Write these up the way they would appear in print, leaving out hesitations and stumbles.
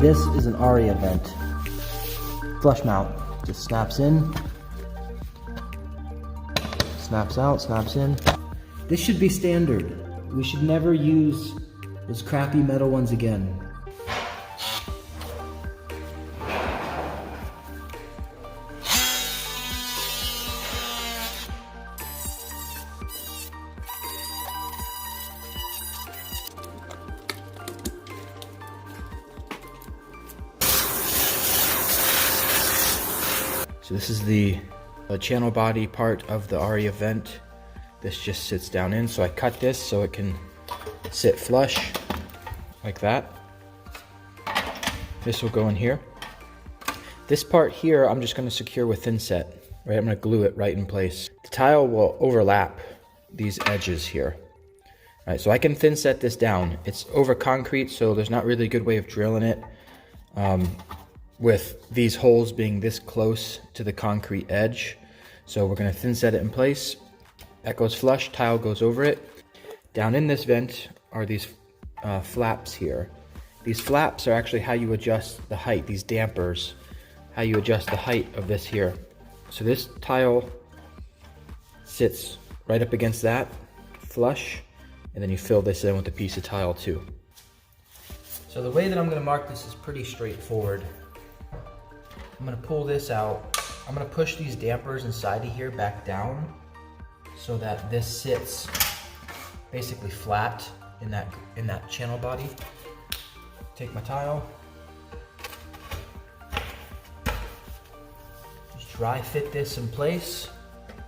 This is an Aria vent. Flush mount. Just snaps in, snaps out, snaps in. This should be standard. We should never use those crappy metal ones again. So this is the channel body part of the Aria vent. This just sits down in, so I cut this so it can sit flush like that. This will go in here. This part here I'm just going to secure with thin set, right? I'm going to glue it right in place. The tile will overlap these edges here. All right, so I can thin set this down. It's over concrete, so there's not really a good way of drilling it. With these holes being this close to the concrete edge. So we're going to thin set it in place. That goes flush, tile goes over it. Down in this vent are these flaps here. These flaps are actually how you adjust the height, these dampers, how you adjust the height of this here. So this tile sits right up against that, flush, and then you fill this in with a piece of tile too. So the way that I'm going to mark this is pretty straightforward. I'm going to pull this out. I'm going to push these dampers inside of here back down so that this sits basically flat in that channel body. Take my tile. Just dry fit this in place.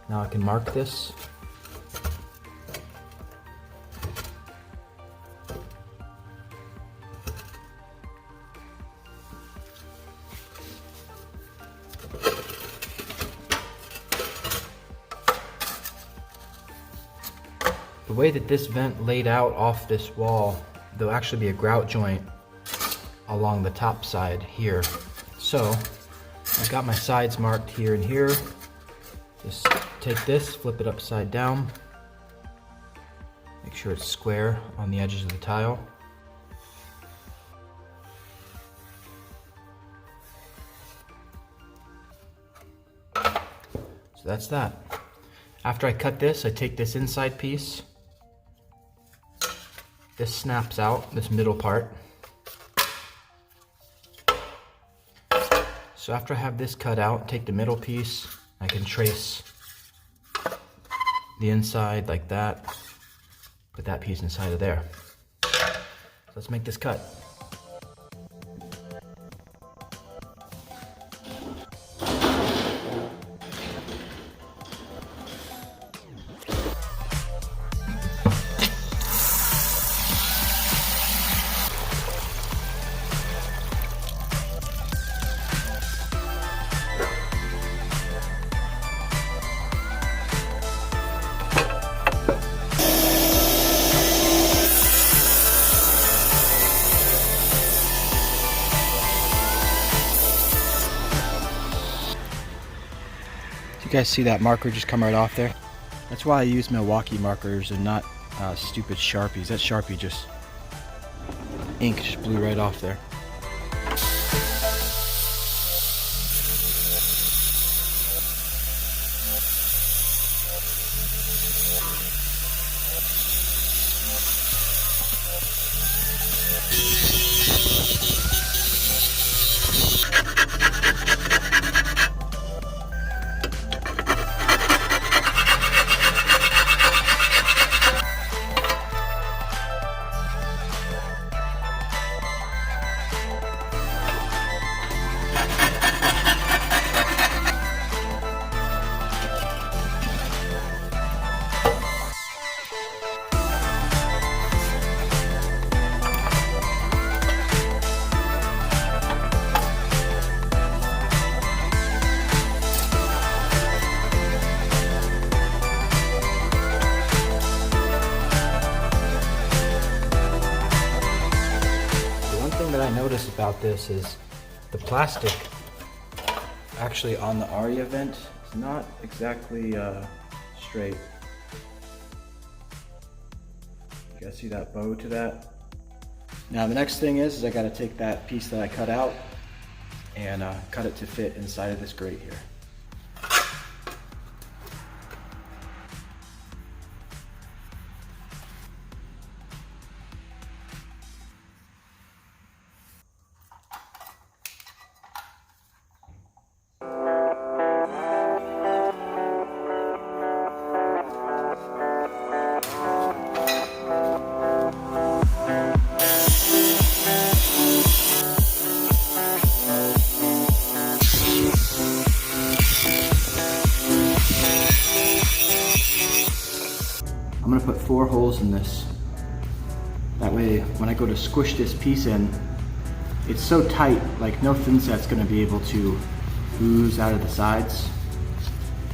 Now I can mark this. The way that this vent laid out off this wall, there'll actually be a grout joint along the top side here. So I've got my sides marked here and here. Just take this, flip it upside down. Make sure it's square on the edges of the tile. So that's that. After I cut this, I take this inside piece. This snaps out, this middle part. So after I have this cut out, take the middle piece, I can trace the inside like that, put that piece inside of there. So let's make this cut. You guys see that marker just come right off there? That's why I use Milwaukee markers and not stupid Sharpies. That Sharpie just, ink just blew right off there. I noticed about this is the plastic actually on the Aria vent is not exactly straight. Gotta see that bow to that. Now the next thing is I gotta take that piece that I cut out and cut it to fit inside of this grate here. I'm gonna put 4 holes in this. That way, when I go to squish this piece in, it's so tight, like no thin set's gonna be able to ooze out of the sides.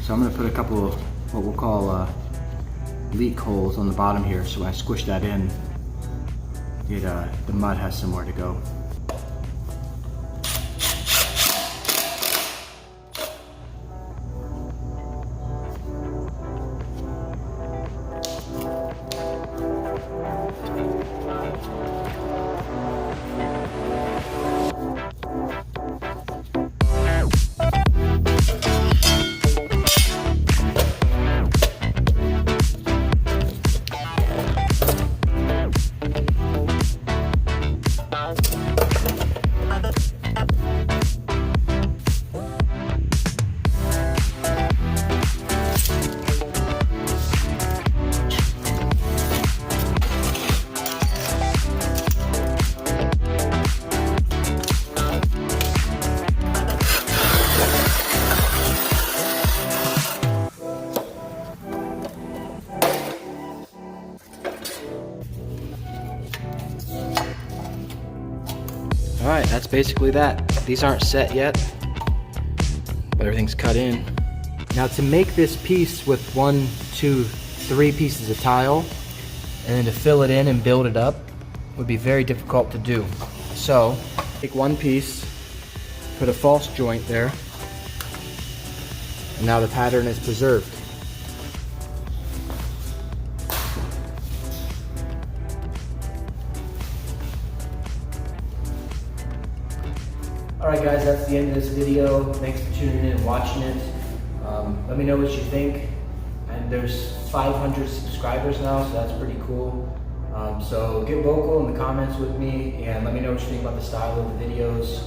So I'm gonna put a couple of what we'll call leak holes on the bottom here, so when I squish that in, the mud has somewhere to go. Alright, that's basically that. These aren't set yet, but everything's cut in. Now to make this piece with 1, 2, 3 pieces of tile, and then to fill it in and build it up, would be very difficult to do. So, take one piece, put a false joint there, and now the pattern is preserved. Alright guys, that's the end of this video. Thanks for tuning in and watching it. Let me know what you think. And there's 500 subscribers now, so that's pretty cool. So get vocal in the comments with me and let me know what you think about the style of the videos.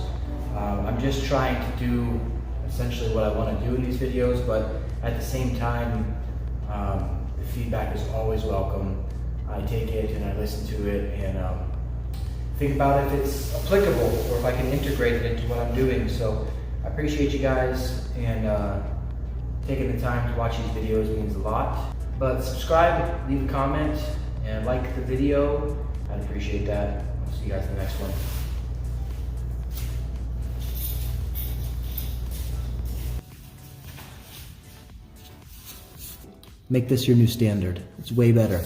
I'm just trying to do essentially what I want to do in these videos, but at the same time, the feedback is always welcome. I take it and I listen to it and think about if it's applicable or if I can integrate it into what I'm doing. So I appreciate you guys and taking the time to watch these videos means a lot. But subscribe, leave a comment, and like the video. I'd appreciate that. I'll see you guys in the next one. Make this your new standard. It's way better.